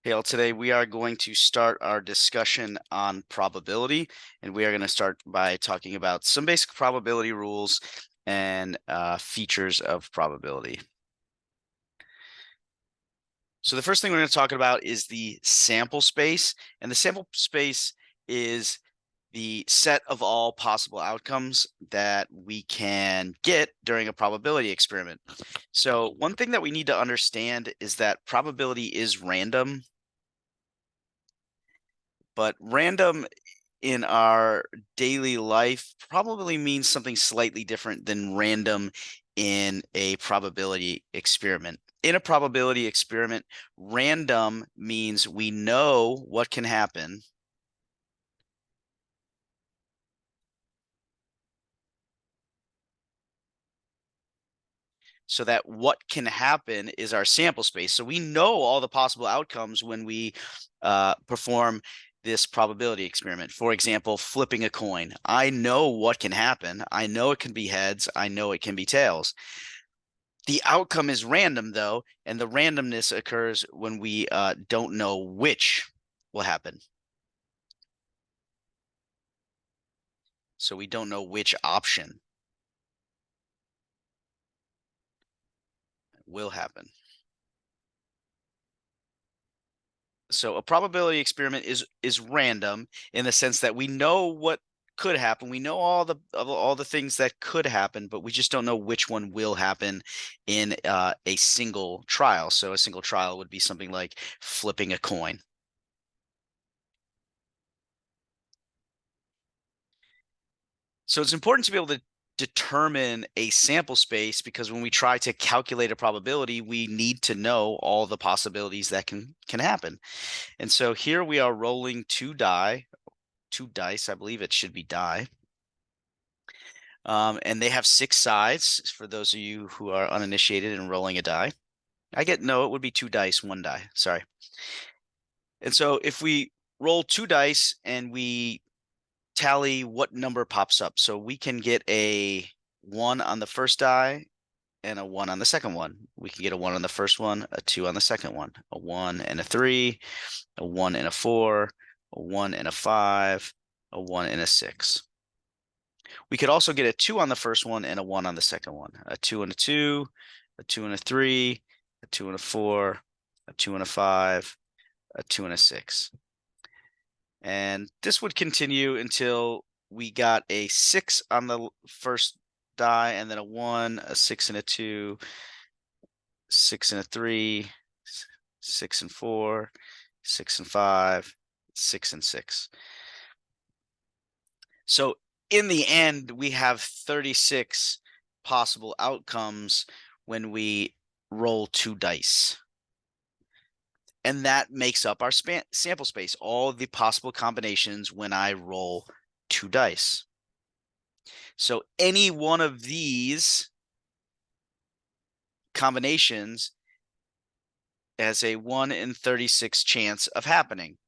Hale, today we are going to start our discussion on probability, and we are going to start by talking about some basic probability rules and features of probability. So the first thing we're going to talk about is the sample space, and the sample space is the set of all possible outcomes that we can get during a probability experiment. So one thing that we need to understand is that probability is random, but random in our daily life probably means something slightly different than random in a probability experiment. In a probability experiment, random means we know what can happen. So that what can happen is our sample space. So we know all the possible outcomes when we perform this probability experiment. For example, flipping a coin. I know what can happen. I know it can be heads. I know it can be tails. The outcome is random, though, and the randomness occurs when we don't know which will happen. So we don't know which option will happen. So a probability experiment is random in the sense that we know what could happen. We know all the things that could happen, but we just don't know which one will happen in a single trial. So a single trial would be something like flipping a coin. So it's important to be able to determine a sample space because when we try to calculate a probability, we need to know all the possibilities that can happen. And so here we are rolling two dice. I believe it should be die. And they have six sides for those of you who are uninitiated in rolling a die. No, it would be two dice, one die. Sorry. And so if we roll two dice and we tally what number pops up, so we can get a one on the first die and a one on the second one. We can get a one on the first one, a two on the second one, a one and a three, a one and a four, a one and a five, a one and a six. We could also get a two on the first one and a one on the second one, a two and a two, a two and a three, a two and a four, a two and a five, a two and a six. And this would continue until we got a six on the first die, and then a one, a six and a two, six and a three, six and four, six and five, six and six. So in the end, we have 36 possible outcomes when we roll two dice. And that makes up our sample space, all the possible combinations when I roll two dice. So any one of these combinations has a 1 in 36 chance of happening.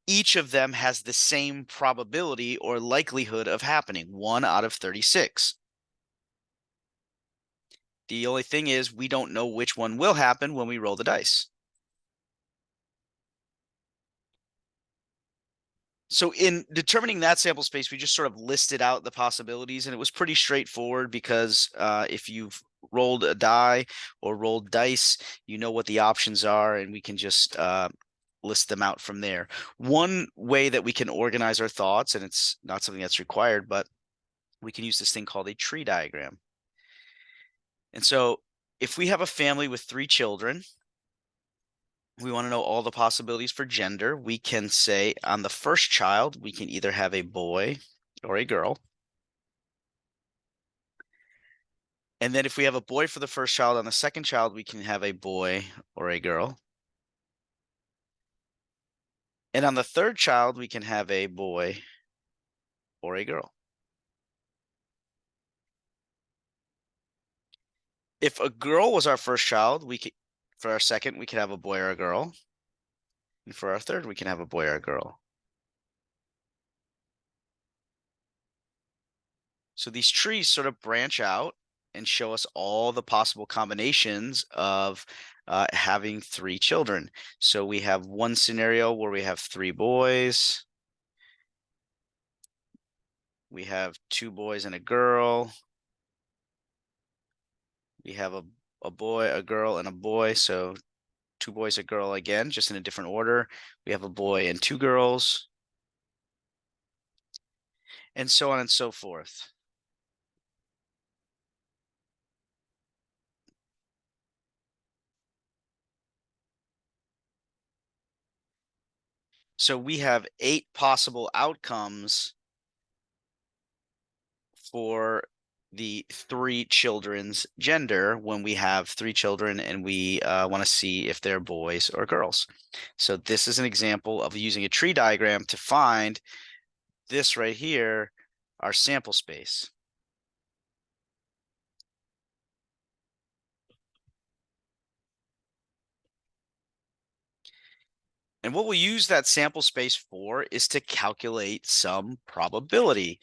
Each of them has the same probability or likelihood of happening, 1 out of 36. The only thing is we don't know which one will happen when we roll the dice. So in determining that sample space, we just sort of listed out the possibilities, and it was pretty straightforward because if you've rolled a die or rolled dice, you know what the options are, and we can just list them out from there. One way that we can organize our thoughts, and it's not something that's required, but we can use this thing called a tree diagram. And so if we have a family with 3 children, we want to know all the possibilities for gender. We can say on the first child, we can either have a boy or a girl. And then if we have a boy for the first child, on the second child, we can have a boy or a girl. And on the third child, we can have a boy or a girl. If a girl was our first child, for our second, we could have a boy or a girl. And for our third, we can have a boy or a girl. So these trees sort of branch out and show us all the possible combinations of having 3 children. So we have one scenario where we have 3 boys. We have 2 boys and a girl. We have a boy, a girl, and a boy. So 2 boys, a girl again, just in a different order. We have a boy and 2 girls, and so on and so forth. So we have 8 possible outcomes for the 3 children's gender when we have 3 children and we want to see if they're boys or girls. So this is an example of using a tree diagram to find this right here, our sample space. And what we'll use that sample space for is to calculate some probability.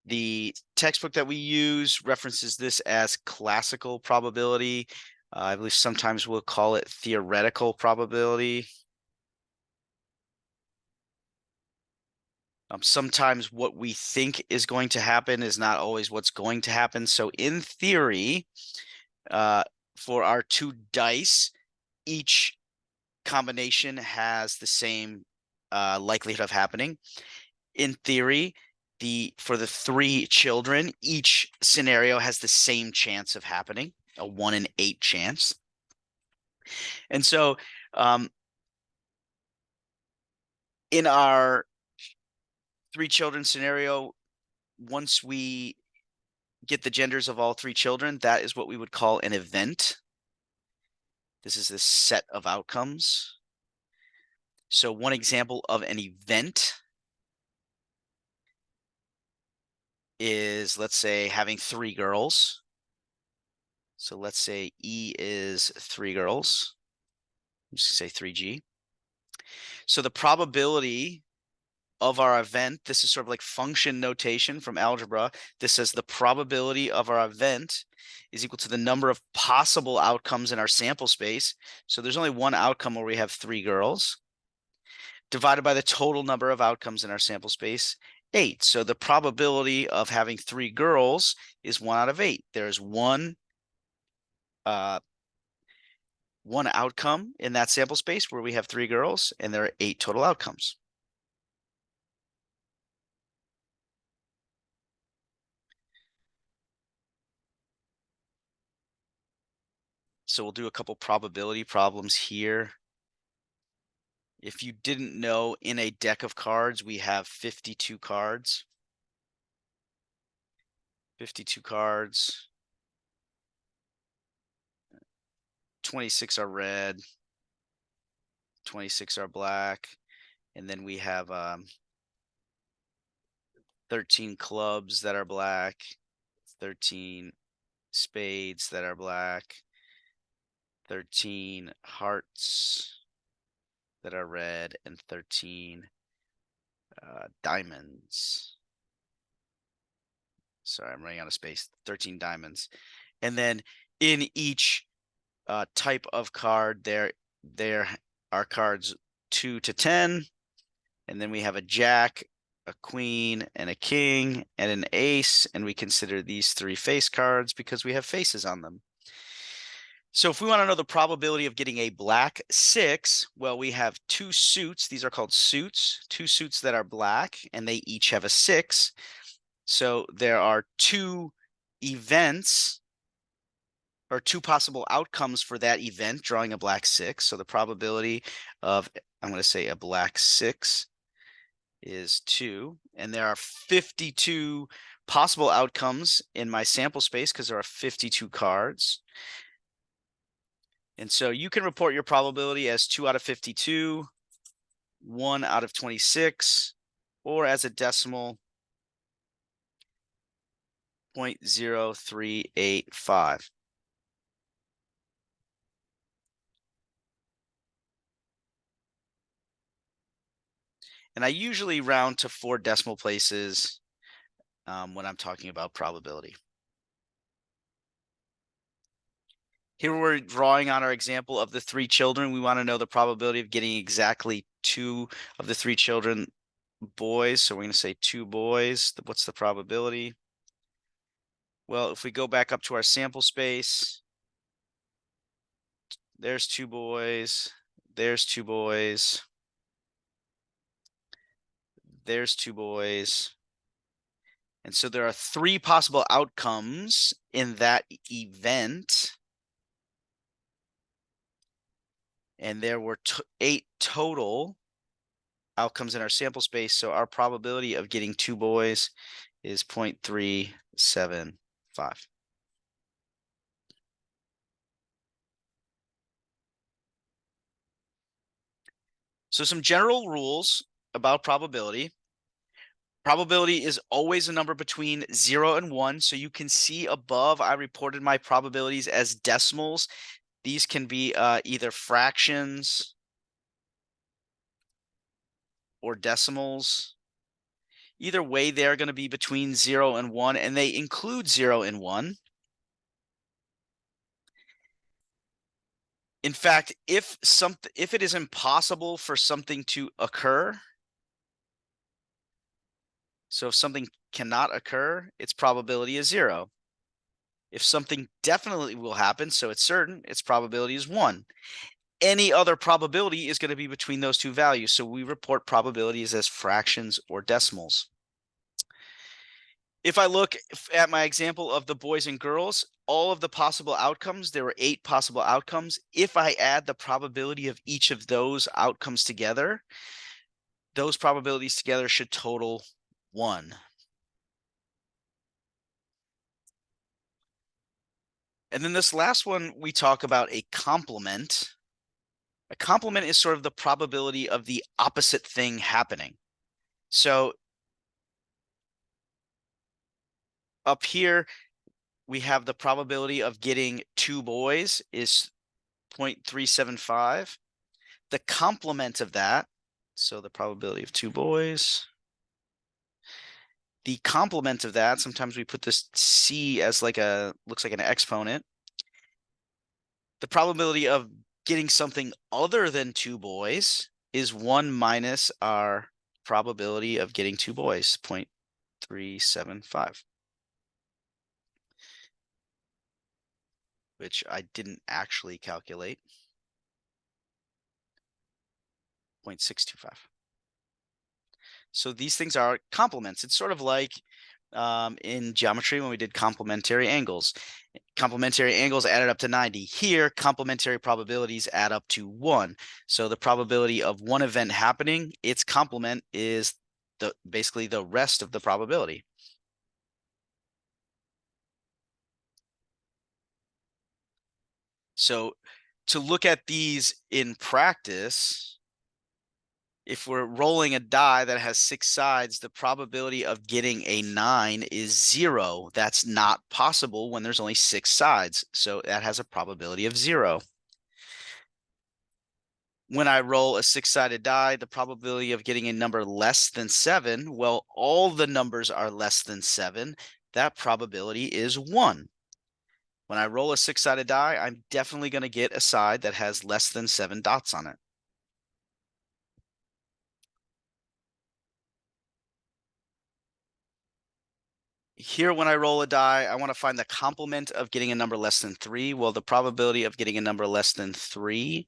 The textbook that we use references this as classical probability. I believe sometimes we'll call it theoretical probability. Sometimes what we think is going to happen is not always what's going to happen. So in theory, for our 2 dice, each combination has the same likelihood of happening. In theory, for the 3 children, each scenario has the same chance of happening, a 1 in 8 chance. And so in our 3 children scenario, once we get the genders of all 3 children, that is what we would call an event. This is the set of outcomes. So one example of an event is, let's say, having 3 girls. So let's say E is 3 girls. Just say 3G. So the probability of our event, this is sort of like function notation from algebra. This says the probability of our event is equal to the number of possible outcomes in our sample space. So there's only one outcome where we have 3 girls, divided by the total number of outcomes in our sample space, 8. So the probability of having 3 girls is 1 out of 8. There's one outcome in that sample space where we have 3 girls, and there are 8 total outcomes. So we'll do a couple probability problems here. If you didn't know, in a deck of cards, we have 52 cards. 52 cards. 26 are red. 26 are black. And then we have 13 clubs that are black. 13 spades that are black. 13 hearts that are red, and 13 diamonds. Sorry, I'm running out of space. 13 diamonds. And then in each type of card, there are cards 2 to 10. And then we have a jack, a queen, and a king, and an ace. And we consider these 3 face cards because we have faces on them. So if we want to know the probability of getting a black 6, well, we have 2 suits. These are called suits, 2 suits that are black, and they each have a 6. So there are 2 events, or 2 possible outcomes for that event, drawing a black 6. So the probability of, I'm going to say, a black 6 is 2. And there are 52 possible outcomes in my sample space because there are 52 cards. And so you can report your probability as 2 out of 52, 1 out of 26, or as a decimal, 0.0385. And I usually round to 4 decimal places when I'm talking about probability. Here we're drawing on our example of the 3 children. We want to know the probability of getting exactly 2 of the 3 children boys. So we're going to say 2 boys. What's the probability? Well, if we go back up to our sample space, there's 2 boys, there's 2 boys, there's 2 boys. And so there are 3 possible outcomes in that event. And there were 8 total outcomes in our sample space. So our probability of getting 2 boys is 0.375. So some general rules about probability. Probability is always a number between 0 and 1. So you can see above, I reported my probabilities as decimals. These can be either fractions or decimals. Either way, they're going to be between 0 and 1, and they include 0 and 1. In fact, if it is impossible for something to occur, so if something cannot occur, its probability is 0. If something definitely will happen, so it's certain, its probability is 1. Any other probability is going to be between those two values. So we report probabilities as fractions or decimals. If I look at my example of the boys and girls, all of the possible outcomes, there were 8 possible outcomes. If I add the probability of each of those outcomes together, those probabilities together should total 1. And then this last one, we talk about a complement. A complement is sort of the probability of the opposite thing happening. So up here, we have the probability of getting 2 boys is 0.375. The complement of that, so the probability of 2 boys, the complement of that, sometimes we put this C as like looks like an exponent. The probability of getting something other than 2 boys is 1 minus our probability of getting 2 boys, 0.375. Which I didn't actually calculate. 0.625. So these things are complements. It's sort of like in geometry when we did complementary angles. Complementary angles added up to 90. Here, complementary probabilities add up to 1. So the probability of one event happening, its complement is basically the rest of the probability. So to look at these in practice, if we're rolling a die that has 6 sides, the probability of getting a 9 is 0. That's not possible when there's only 6 sides. So that has a probability of 0. When I roll a 6-sided die, the probability of getting a number less than 7, well, all the numbers are less than 7. That probability is 1. When I roll a 6-sided die, I'm definitely going to get a side that has less than 7 dots on it. Here, when I roll a die, I want to find the complement of getting a number less than 3. Well, the probability of getting a number less than 3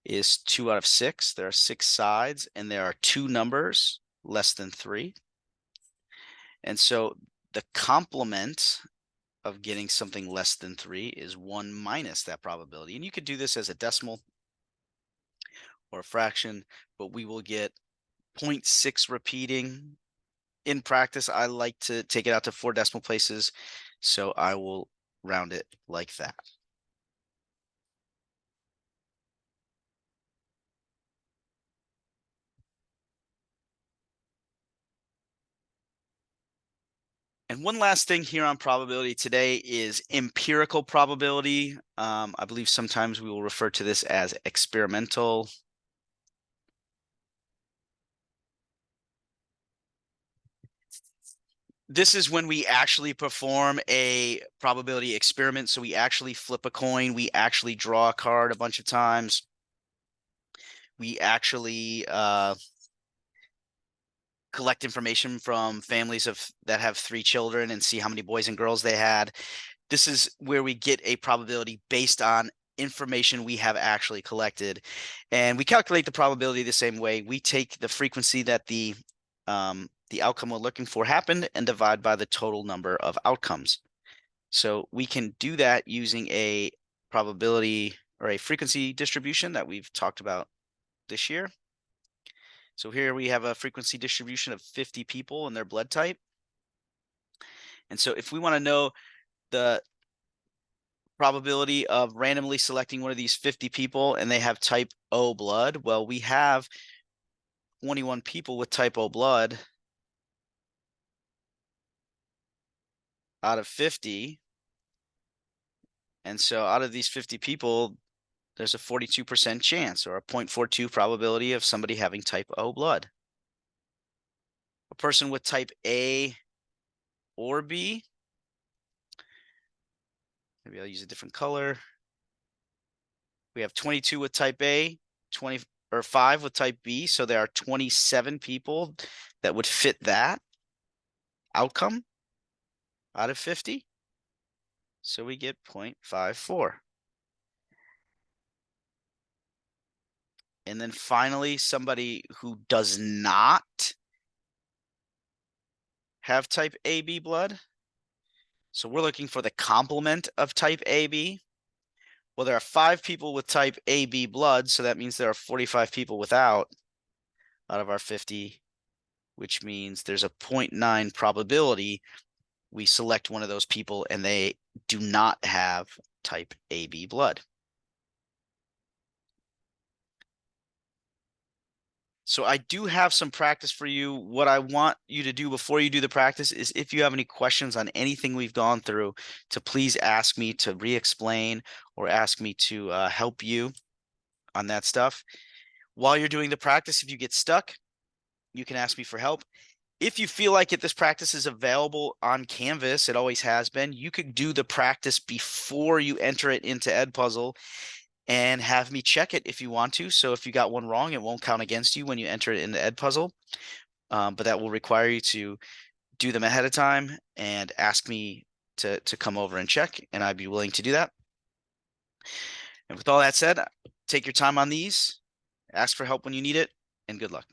is 2 out of 6. There are 6 sides, and there are 2 numbers less than 3. And so the complement of getting something less than 3 is 1 minus that probability. And you could do this as a decimal or a fraction, but we will get 0.6 repeating. In practice, I like to take it out to 4 decimal places, so I will round it like that. And one last thing here on probability today is empirical probability. I believe sometimes we will refer to this as experimental. This is when we actually perform a probability experiment. So we actually flip a coin. We actually draw a card a bunch of times. We actually collect information from families that have 3 children and see how many boys and girls they had. This is where we get a probability based on information we have actually collected. And we calculate the probability the same way. We take the frequency that the outcome we're looking for happened and divide by the total number of outcomes. So we can do that using a probability or a frequency distribution that we've talked about this year. So here we have a frequency distribution of 50 people and their blood type. And so if we want to know the probability of randomly selecting one of these 50 people and they have type O blood, well, we have 21 people with type O blood out of 50. And so out of these 50 people, there's a 42% chance or a 0.42 probability of somebody having type O blood. A person with type A or B, maybe I'll use a different color. We have 22 with type A, 20 or 5 with type B. So there are 27 people that would fit that outcome out of 50. So we get 0.54. And then finally, somebody who does not have type AB blood. So we're looking for the complement of type AB. Well, there are 5 people with type AB blood, so that means there are 45 people without out of our 50, which means there's a 0.9 probability we select one of those people and they do not have type AB blood. So I do have some practice for you. What I want you to do before you do the practice is if you have any questions on anything we've gone through, to please ask me to re-explain or ask me to help you on that stuff. While you're doing the practice, if you get stuck, you can ask me for help. If you feel like this practice is available on Canvas, it always has been, you could do the practice before you enter it into Edpuzzle and have me check it if you want to. So if you got one wrong, it won't count against you when you enter it into Edpuzzle. But that will require you to do them ahead of time and ask me to come over and check, and I'd be willing to do that. And with all that said, take your time on these, ask for help when you need it, and good luck.